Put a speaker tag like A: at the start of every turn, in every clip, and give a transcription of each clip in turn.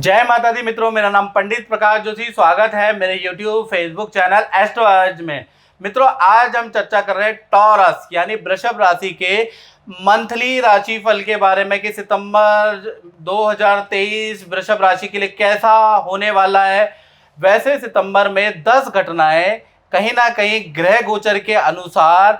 A: जय माता दी मित्रों, मेरा नाम पंडित प्रकाश जोशी। स्वागत है मेरे YouTube फेसबुक चैनल एस्ट्रो आज में। मित्रों, आज हम चर्चा कर रहे हैं टॉरस यानी वृषभ राशि के मंथली राशिफल के बारे में कि सितंबर 2023 वृषभ राशि के लिए कैसा होने वाला है। वैसे सितंबर में 10 घटनाएं कहीं ना कहीं ग्रह गोचर के अनुसार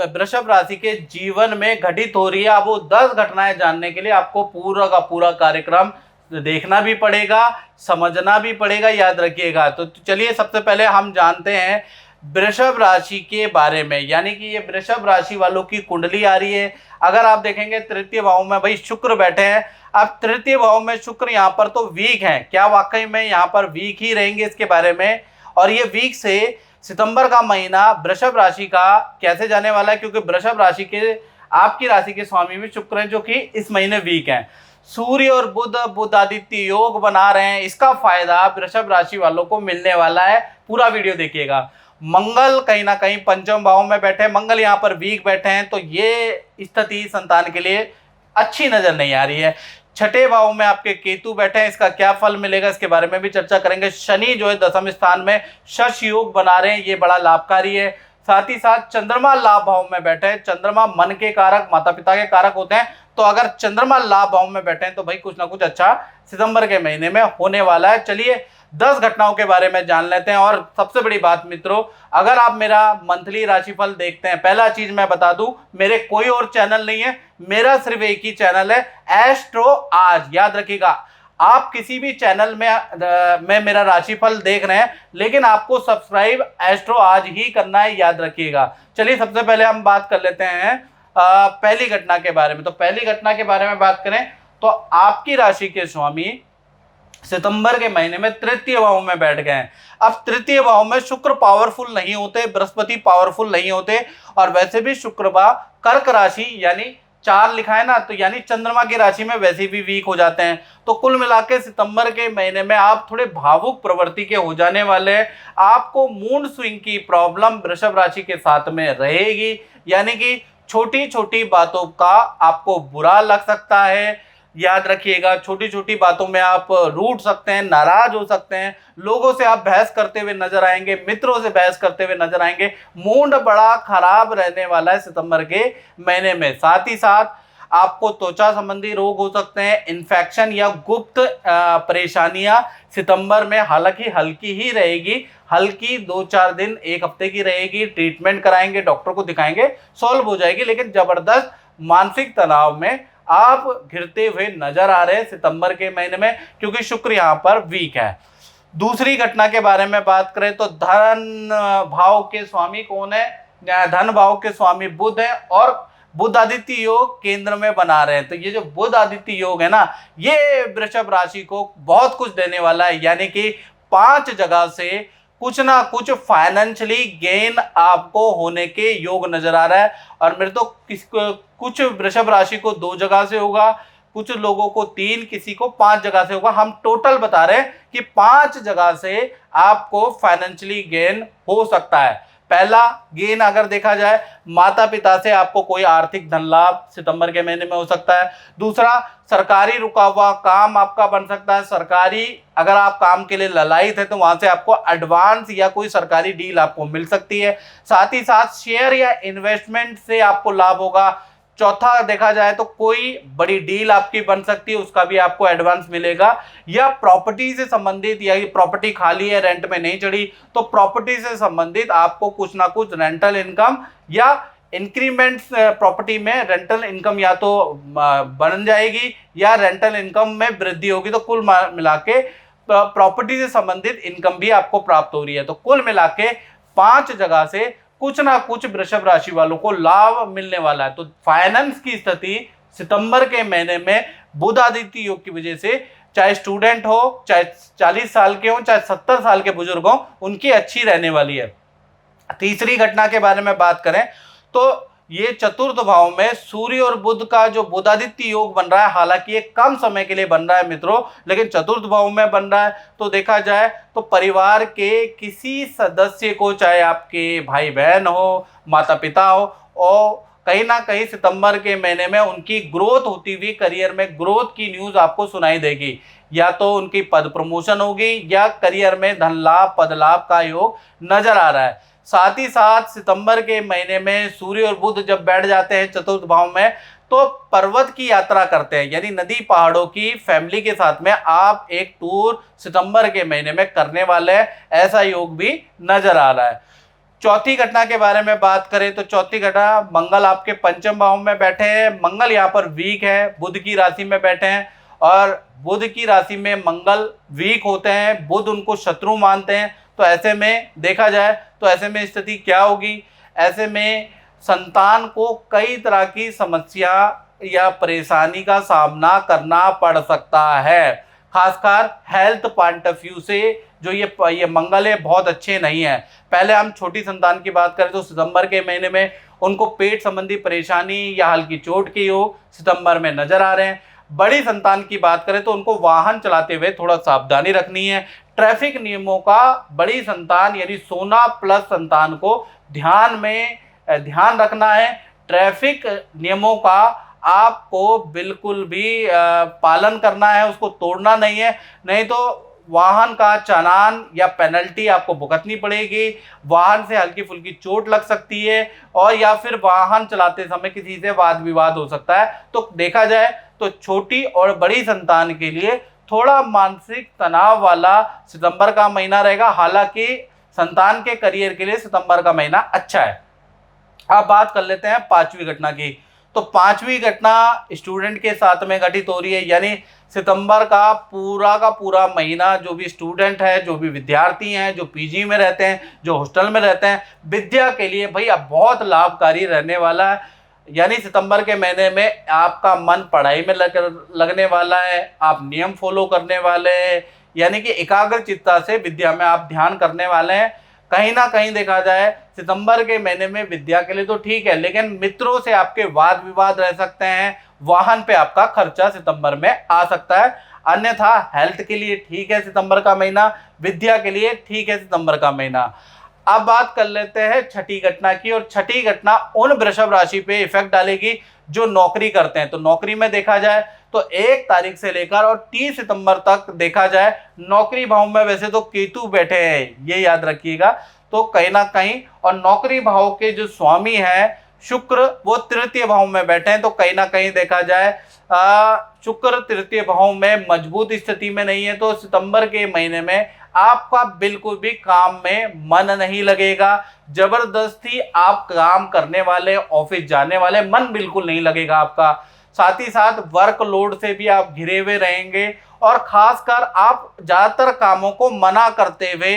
A: वृषभ राशि के जीवन में घटित हो रही है। अब वो 10 घटनाएं जानने के लिए आपको पूरा का पूरा कार्यक्रम देखना भी पड़ेगा, समझना भी पड़ेगा, याद रखिएगा। तो चलिए सबसे पहले हम जानते हैं वृषभ राशि के बारे में, यानी कि ये वृषभ राशि वालों की कुंडली आ रही है। अगर आप देखेंगे तृतीय भाव में भाई शुक्र बैठे हैं। अब तृतीय भाव में शुक्र यहाँ पर तो वीक हैं, क्या वाकई में यहाँ पर वीक ही रहेंगे इसके बारे में। और ये वीक से सितंबर का महीना वृषभ राशि का कैसे जाने वाला है, क्योंकि वृषभ राशि के आपकी राशि के स्वामी भी शुक्र हैं जो कि इस महीने वीक हैं। सूर्य और बुध आदित्य योग बना रहे हैं, इसका फायदा वृषभ राशि वालों को मिलने वाला है। पूरा वीडियो देखिएगा। मंगल कहीं ना कहीं पंचम भाव में बैठे, मंगल यहाँ पर वीक बैठे हैं, तो ये स्थिति संतान के लिए अच्छी नजर नहीं आ रही है। छठे भाव में आपके केतु बैठे हैं, इसका क्या फल मिलेगा इसके बारे में भी चर्चा करेंगे। शनि जो है दशम स्थान में शश योग बना रहे हैं, ये बड़ा लाभकारी है। साथ ही साथ चंद्रमा लाभ भाव में बैठे हैं। चंद्रमा मन के कारक, माता पिता के कारक होते हैं, तो अगर चंद्रमा लाभ भाव में बैठे हैं तो भाई कुछ ना कुछ अच्छा सितंबर के महीने में होने वाला है। चलिए 10 घटनाओं के बारे में जान लेते हैं। और सबसे बड़ी बात मित्रों, अगर आप मेरा मंथली राशिफल देखते हैं, पहला चीज मैं बता दूं, मेरे कोई और चैनल नहीं है, मेरा सिर्फ एक ही चैनल है, एस्ट्रो आज। याद रखिएगा, आप किसी भी चैनल में मेरा राशिफल देख रहे हैं, लेकिन आपको सब्सक्राइब एस्ट्रो आज ही करना है, याद रखिएगा। चलिए सबसे पहले हम बात कर लेते हैं पहली घटना के बारे में। तो पहली घटना के बारे में बात करें तो आपकी राशि के स्वामी सितंबर के महीने में तृतीय भाव में बैठ गए हैं। अब तृतीय भाव में शुक्र पावरफुल नहीं होते, बृहस्पति पावरफुल नहीं होते, और वैसे भी शुक्र कर्क राशि यानी 4 लिखा है ना, तो यानी चंद्रमा की राशि में वैसे भी वीक हो जाते हैं। तो कुल मिला के सितंबर के महीने में आप थोड़े भावुक प्रवृत्ति के हो जाने वाले हैं। आपको मूड स्विंग की प्रॉब्लम वृषभ राशि के साथ में रहेगी, यानी कि छोटी छोटी बातों का आपको बुरा लग सकता है। याद रखिएगा, छोटी छोटी बातों में आप रूठ सकते हैं, नाराज हो सकते हैं, लोगों से आप बहस करते हुए नजर आएंगे, मित्रों से बहस करते हुए नजर आएंगे। मूड बड़ा खराब रहने वाला है सितंबर के महीने में। साथ ही साथ आपको त्वचा संबंधी रोग हो सकते हैं, इन्फेक्शन या गुप्त परेशानियां सितंबर में, हालांकि हल्की ही रहेगी, हल्की 2-4 दिन 1 हफ्ते की रहेगी। ट्रीटमेंट कराएंगे, डॉक्टर को दिखाएंगे, सॉल्व हो जाएगी। लेकिन जबरदस्त मानसिक तनाव में आप घिरते हुए नजर आ रहे हैं सितंबर के महीने में, क्योंकि शुक्र यहाँ पर वीक है। दूसरी घटना के बारे में बात करें तो धन भाव के स्वामी कौन है? धन भाव के स्वामी बुध है, और बुध आदित्य योग केंद्र में बना रहे हैं। तो ये जो बुध आदित्य योग है ना, ये वृषभ राशि को बहुत कुछ देने वाला है, यानी कि 5 जगह से कुछ ना कुछ फाइनेंशियली गेन आपको होने के योग नजर आ रहा है। और मेरे तो कुछ वृषभ राशि को 2 जगह से होगा, कुछ लोगों को 3, किसी को 5 जगह से होगा। हम टोटल बता रहे हैं कि 5 जगह से आपको फाइनेंशियली गेन हो सकता है। पहला गेन अगर देखा जाए, माता पिता से आपको कोई आर्थिक धन लाभ सितंबर के महीने में हो सकता है। दूसरा, सरकारी रुका हुआ काम आपका बन सकता है। सरकारी अगर आप काम के लिए ललायित है तो वहां से आपको एडवांस या कोई सरकारी डील आपको मिल सकती है। साथ ही साथ शेयर या इन्वेस्टमेंट से आपको लाभ होगा। चौथा देखा जाए तो कोई बड़ी डील आपकी बन सकती है, उसका भी आपको एडवांस मिलेगा। या प्रॉपर्टी से संबंधित, या प्रॉपर्टी खाली है, रेंट में नहीं चढ़ी, तो प्रॉपर्टी से संबंधित आपको कुछ ना कुछ रेंटल इनकम या इंक्रीमेंट, प्रॉपर्टी में रेंटल इनकम या तो बन जाएगी या रेंटल इनकम में वृद्धि होगी। तो कुल मिला के प्रॉपर्टी से संबंधित इनकम भी आपको प्राप्त हो रही है। तो कुल मिला के 5 जगह से कुछ ना कुछ वृषभ राशि वालों को लाभ मिलने वाला है। तो फाइनेंस की स्थिति सितंबर के महीने में बुध आदित्य योग की वजह से, चाहे स्टूडेंट हो, चाहे 40 साल के हो, चाहे 70 साल के बुजुर्ग हो, उनकी अच्छी रहने वाली है। तीसरी घटना के बारे में बात करें तो ये चतुर्थ भाव में सूर्य और बुध का जो बुधादित्य योग बन रहा है, हालांकि ये कम समय के लिए बन रहा है मित्रों, लेकिन चतुर्थ भाव में बन रहा है। तो देखा जाए तो परिवार के किसी सदस्य को, चाहे आपके भाई बहन हो, माता पिता हो, और कहीं ना कहीं सितंबर के महीने में उनकी ग्रोथ होती हुई, करियर में ग्रोथ की न्यूज़ आपको सुनाई देगी। या तो उनकी पद प्रमोशन होगी या करियर में धन लाभ, पद लाभ का योग नजर आ रहा है। साथ ही साथ सितंबर के महीने में सूर्य और बुध जब बैठ जाते हैं चतुर्थ भाव में, तो पर्वत की यात्रा करते हैं, यानी नदी पहाड़ों की फैमिली के साथ में आप एक टूर सितंबर के महीने में करने वाले हैं, ऐसा योग भी नजर आ रहा है। चौथी घटना के बारे में बात करें तो चौथी घटना, मंगल आपके पंचम भाव में बैठे हैं। मंगल यहाँ पर वीक है, बुध की राशि में बैठे हैं, और बुध की राशि में मंगल वीक होते हैं, बुध उनको शत्रु मानते हैं। तो ऐसे में देखा जाए तो ऐसे में स्थिति क्या होगी, ऐसे में संतान को कई तरह की समस्या या परेशानी का सामना करना पड़ सकता है। खासकर हेल्थ पॉइंट ऑफ व्यू से जो ये मंगल है बहुत अच्छे नहीं है। पहले हम छोटी संतान की बात करें तो सितंबर के महीने में उनको पेट संबंधी परेशानी या हल्की चोट की योग सितंबर में नजर आ रहे हैं। बड़ी संतान की बात करें तो उनको वाहन चलाते हुए थोड़ा सावधानी रखनी है। ट्रैफिक नियमों का बड़ी संतान यानी सोना प्लस संतान को ध्यान रखना है। ट्रैफिक नियमों का आपको बिल्कुल भी पालन करना है, उसको तोड़ना नहीं है, नहीं तो वाहन का चालान या पेनल्टी आपको भुगतनी पड़ेगी। वाहन से हल्की फुल्की चोट लग सकती है, और या फिर वाहन चलाते समय किसी से वाद विवाद हो सकता है। तो देखा जाए तो छोटी और बड़ी संतान के लिए थोड़ा मानसिक तनाव वाला सितंबर का महीना रहेगा। हालांकि संतान के करियर के लिए सितंबर का महीना अच्छा है। अब बात कर लेते हैं पांचवी घटना की। तो पांचवी घटना स्टूडेंट के साथ में घटित हो रही है, यानी सितंबर का पूरा महीना जो भी स्टूडेंट है, जो भी विद्यार्थी हैं, जो पीजी में रहते हैं, जो हॉस्टल में रहते हैं, विद्या के लिए भाई अब बहुत लाभकारी रहने वाला है। यानी सितंबर के महीने में आपका मन पढ़ाई में लगने वाला है, आप नियम फॉलो करने वाले हैं, यानी कि एकाग्र चित्ता से विद्या में आप ध्यान करने वाले हैं। कहीं ना कहीं देखा जाए सितंबर के महीने में विद्या के लिए तो ठीक है, लेकिन मित्रों से आपके वाद विवाद रह सकते हैं, वाहन पे आपका खर्चा सितंबर में आ सकता है। अन्यथा हेल्थ के लिए ठीक है सितंबर का महीना, विद्या के लिए ठीक है सितंबर का महीना। अब बात कर लेते हैं छठी घटना की, और छठी घटना उन वृषभ राशि पे इफेक्ट डालेगी जो नौकरी करते हैं। तो नौकरी में देखा जाए तो 1 तारीख से लेकर और 30 सितंबर तक देखा जाए नौकरी भाव में वैसे तो केतु बैठे हैं, ये याद रखिएगा। तो कहीं ना कहीं, और नौकरी भाव के जो स्वामी हैं शुक्र, वो तृतीय भाव में बैठे हैं। तो कहीं ना कहीं देखा जाए शुक्र तृतीय भाव में मजबूत स्थिति में नहीं है, तो सितंबर के महीने में आपका बिल्कुल भी काम में मन नहीं लगेगा। जबरदस्ती आप काम करने वाले, ऑफिस जाने वाले, मन बिल्कुल नहीं लगेगा आपका। साथ ही साथ वर्कलोड से भी आप घिरे हुए रहेंगे, और खासकर आप ज़्यादातर कामों को मना करते हुए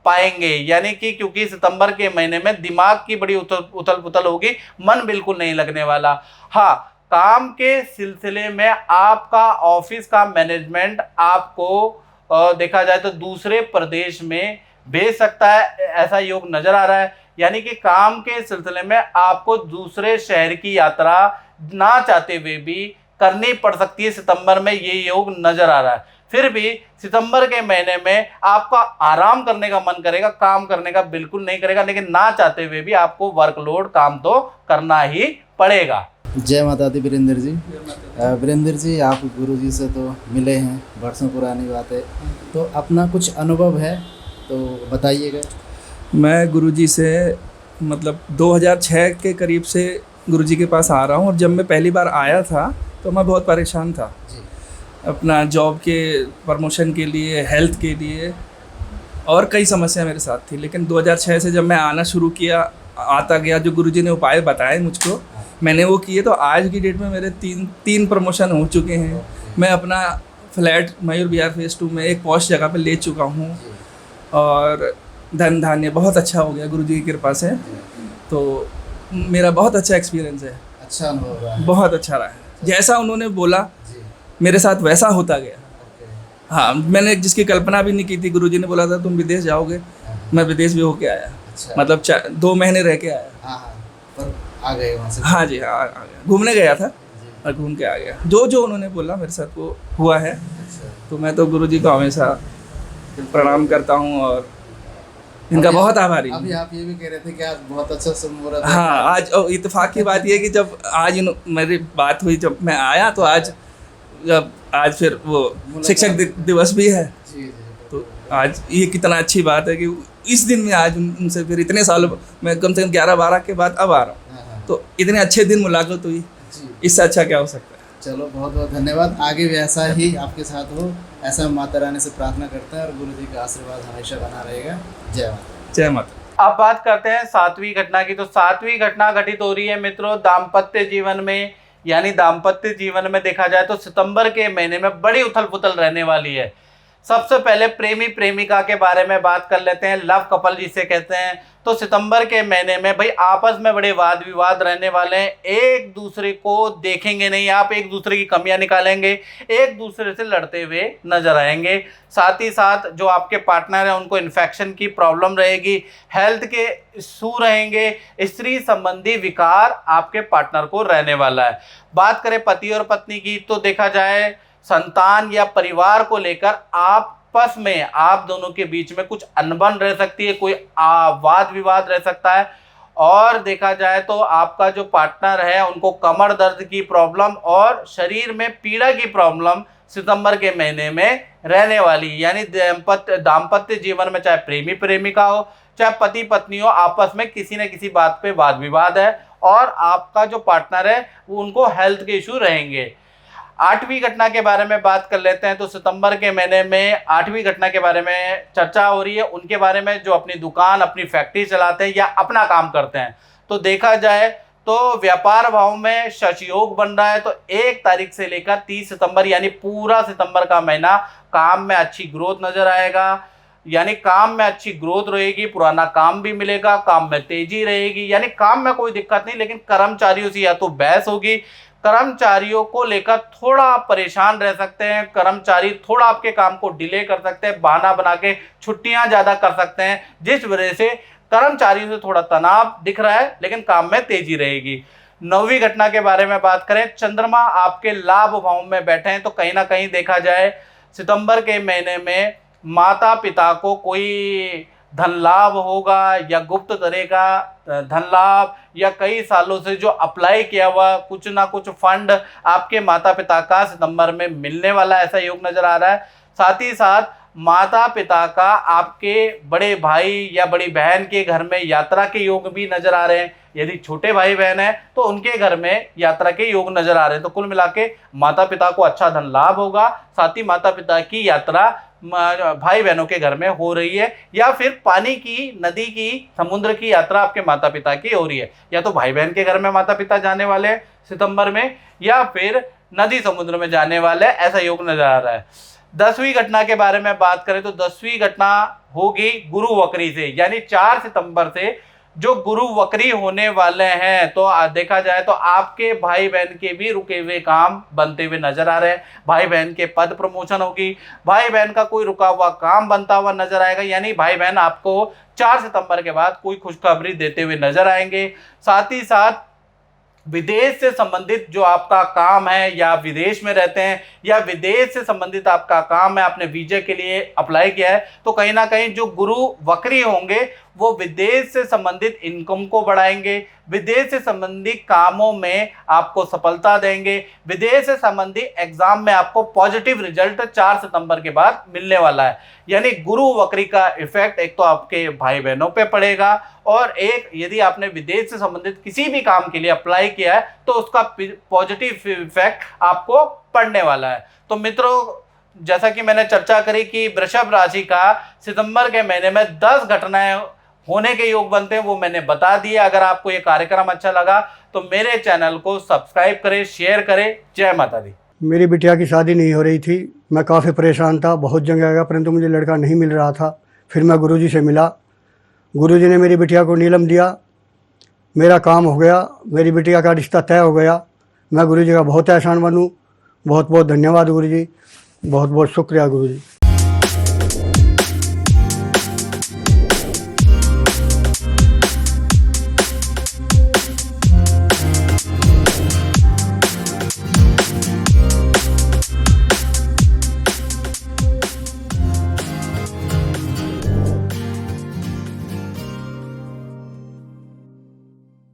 A: पाएंगे, यानी कि क्योंकि सितंबर के महीने में दिमाग की बड़ी उथल पुथल होगी, मन बिल्कुल नहीं लगने वाला। हाँ, काम के सिलसिले में आपका ऑफिस का मैनेजमेंट आपको देखा जाए तो दूसरे प्रदेश में भेज सकता है, ऐसा योग नजर आ रहा है। यानी कि काम के सिलसिले में आपको दूसरे शहर की यात्रा ना चाहते हुए भी करनी पड़ सकती है सितंबर में, ये योग नजर आ रहा है। फिर भी सितंबर के महीने में आपका आराम करने का मन करेगा, काम करने का बिल्कुल नहीं करेगा, लेकिन ना चाहते हुए भी आपको वर्कलोड काम तो करना ही पड़ेगा।
B: जय माता दी वीरेंद्र जी। वीरेंद्र जी, आप गुरु जी से तो मिले हैं, वर्षों पुरानी बात है, तो अपना कुछ अनुभव है तो बताइएगा।
C: मैं गुरुजी से मतलब 2006 के करीब से गुरुजी के पास आ रहा हूँ, और जब मैं पहली बार आया था तो मैं बहुत परेशान था
B: जी।
C: अपना जॉब के प्रमोशन के लिए, हेल्थ के लिए, और कई समस्या मेरे साथ थी। लेकिन 2006 से जब मैं आना शुरू किया, आता गया, जो गुरुजी ने उपाय बताए मुझको, मैंने वो किए, तो आज की डेट में मेरे तीन प्रमोशन हो चुके हैं। मैं अपना फ्लैट मयूर विहार फेज़ 2 में एक पॉश जगह पे ले चुका हूँ, और धन धान्य बहुत अच्छा हो गया गुरुजी की कृपा से। तो मेरा बहुत अच्छा एक्सपीरियंस है,
B: अच्छा अनुभव रहा है।
C: बहुत अच्छा रहा है। जैसा उन्होंने बोला
B: जी।
C: मेरे साथ वैसा होता गया।
B: ओके।
C: हाँ, मैंने जिसकी कल्पना भी नहीं की थी। गुरुजी ने बोला था तुम विदेश जाओगे, मैं विदेश भी होके आया।
B: अच्छा।
C: मतलब 2 महीने रह के आया।
B: हाँ, पर आ गए वहाँ से।
C: हाँ जी, हाँ, आ गया। घूमने गया था
B: जी।
C: और घूम के आ गया। जो उन्होंने बोला मेरे साथ वो हुआ है।
B: अच्छा।
C: तो मैं तो गुरुजी को हमेशा प्रणाम करता हूँ, और इनका बहुत आभारी हूँ।
B: अभी आप ये भी कह रहे थे कि आज बहुत अच्छा मुहूर्त है।
C: हाँ, आज इत्तेफाक की बात ये है कि जब आज मेरी बात हुई, जब मैं आया तो आज फिर वो शिक्षक दिवस भी है,
B: जी जी।
C: तो आज ये कितना अच्छी बात है कि इस दिन में आज उनसे फिर इतने सालों में कम से कम 11-12 के बाद अब आ रहा हूँ,
B: हाँ,
C: तो इतने अच्छे दिन मुलाकात हुई,
B: जी।
C: इससे अच्छा क्या हो सकता है।
B: चलो बहुत बहुत धन्यवाद, आगे भी ऐसा ही आपके साथ हो, ऐसा हम माता रानी से प्रार्थना करते हैं और गुरु जी का आशीर्वाद हमेशा बना रहेगा। जय माता।
C: जय माता।
A: अब बात करते हैं 7वीं घटना की। तो 7वीं घटना घटित हो रही है मित्रों दाम्पत्य जीवन में, यानी दाम्पत्य जीवन में देखा जाए तो सितंबर के महीने में बड़ी उथल पुथल रहने वाली है। सबसे पहले प्रेमी प्रेमिका के बारे में बात कर लेते हैं, लव कपल जिसे कहते हैं। तो सितंबर के महीने में भाई आपस में बड़े वाद विवाद रहने वाले हैं, एक दूसरे को देखेंगे नहीं, आप एक दूसरे की कमियां निकालेंगे, एक दूसरे से लड़ते हुए नजर आएंगे। साथ ही साथ जो आपके पार्टनर हैं उनको इन्फेक्शन की प्रॉब्लम रहेगी, हेल्थ के इशू रहेंगे, स्त्री संबंधी विकार आपके पार्टनर को रहने वाला है। बात करें पति और पत्नी की तो देखा जाए संतान या परिवार को लेकर आपस में आप दोनों के बीच में कुछ अनबन रह सकती है, कोई वाद विवाद रह सकता है। और देखा जाए तो आपका जो पार्टनर है उनको कमर दर्द की प्रॉब्लम और शरीर में पीड़ा की प्रॉब्लम सितंबर के महीने में रहने वाली, यानी दाम्पत्य जीवन में चाहे प्रेमी प्रेमिका हो चाहे पति पत्नी हो, आपस में किसी न किसी बात पे वाद विवाद है और आपका जो पार्टनर है वो उनको हेल्थ के इशू रहेंगे। 8वीं घटना के बारे में बात कर लेते हैं। तो सितंबर के महीने में 8वीं घटना के बारे में चर्चा हो रही है, उनके बारे में जो अपनी दुकान अपनी फैक्ट्री चलाते हैं या अपना काम करते हैं। तो देखा जाए तो व्यापार भाव में शश योग बन रहा है। तो 1 तारीख से लेकर 30 सितंबर यानी पूरा सितंबर का महीना काम में अच्छी ग्रोथ नजर आएगा, यानी काम में अच्छी ग्रोथ रहेगी, पुराना काम भी मिलेगा, काम में तेजी रहेगी, यानी काम में कोई दिक्कत नहीं। लेकिन कर्मचारियों से या तो बहस होगी, कर्मचारियों को लेकर थोड़ा परेशान रह सकते हैं, कर्मचारी थोड़ा आपके काम को डिले कर सकते हैं, बहाना बना के छुट्टियां ज़्यादा कर सकते हैं, जिस वजह से कर्मचारियों से थोड़ा तनाव दिख रहा है, लेकिन काम में तेजी रहेगी। 9वीं घटना के बारे में बात करें, चंद्रमा आपके लाभ भाव में बैठे हैं। तो कहीं ना कहीं देखा जाए सितंबर के महीने में माता पिता को कोई धन लाभ होगा या गुप्त तरह का धन लाभ, या कई सालों से जो अप्लाई किया हुआ कुछ ना कुछ फंड आपके माता पिता का सितंबर में मिलने वाला ऐसा योग नजर आ रहा है। साथ ही साथ माता पिता का आपके बड़े भाई या बड़ी बहन के घर में यात्रा के योग भी नजर आ रहे हैं। यदि छोटे भाई बहन हैं तो उनके घर में यात्रा के योग नजर आ रहे हैं। तो कुल मिला के माता पिता को अच्छा धन लाभ होगा, साथ ही माता पिता की यात्रा भाई बहनों के घर में हो रही है, या फिर पानी की, नदी की, समुद्र की यात्रा आपके माता पिता की हो रही है। या तो भाई बहन के घर में माता पिता जाने वाले हैं सितंबर में, या फिर नदी समुद्र में जाने वाले, ऐसा योग नजर आ रहा है। 10वीं घटना के बारे में बात करें तो 10वीं घटना होगी गुरु वक्री से, यानी 4 सितंबर से जो गुरु वक्री होने वाले हैं। तो देखा जाए तो आपके भाई बहन के भी रुके हुए काम बनते हुए नजर आ रहे हैं, भाई बहन के पद प्रमोशन होगी, भाई बहन का कोई रुका हुआ काम बनता हुआ नजर आएगा, यानी भाई बहन आपको 4 सितंबर के बाद कोई खुशखबरी देते हुए नजर आएंगे। साथ ही साथ विदेश से संबंधित जो आपका काम है, या विदेश में रहते हैं या विदेश से संबंधित आपका काम है, आपने वीजे के लिए अप्लाई किया है, तो कहीं ना कहीं जो गुरु वक्री होंगे वो विदेश से संबंधित इनकम को बढ़ाएंगे, विदेश से संबंधित कामों में आपको सफलता देंगे, विदेश से संबंधित एग्जाम में आपको पॉजिटिव रिजल्ट 4 सितंबर के बाद मिलने वाला है। यानी गुरु वक्री का इफेक्ट एक तो आपके भाई बहनों पे पड़ेगा, और एक यदि आपने विदेश से संबंधित किसी भी काम के लिए अप्लाई किया है तो उसका पॉजिटिव इफेक्ट आपको पड़ने वाला है। तो मित्रों, जैसा कि मैंने चर्चा करी कि वृषभ राशि का सितंबर के महीने में 10 घटनाएं होने के योग बनते हैं, वो मैंने बता दिया। अगर आपको ये कार्यक्रम अच्छा लगा तो मेरे चैनल को सब्सक्राइब करें, शेयर करें। जय माता दी।
D: मेरी बिटिया की शादी नहीं हो रही थी, मैं काफ़ी परेशान था, बहुत जगह गया परंतु मुझे लड़का नहीं मिल रहा था। फिर मैं गुरुजी से मिला, गुरुजी ने मेरी बिटिया को नीलम दिया, मेरा काम हो गया, मेरी बिटिया का रिश्ता तय हो गया। मैं गुरुजी का बहुत एहसान बनूँ। बहुत बहुत धन्यवाद गुरुजी, बहुत बहुत शुक्रिया गुरुजी।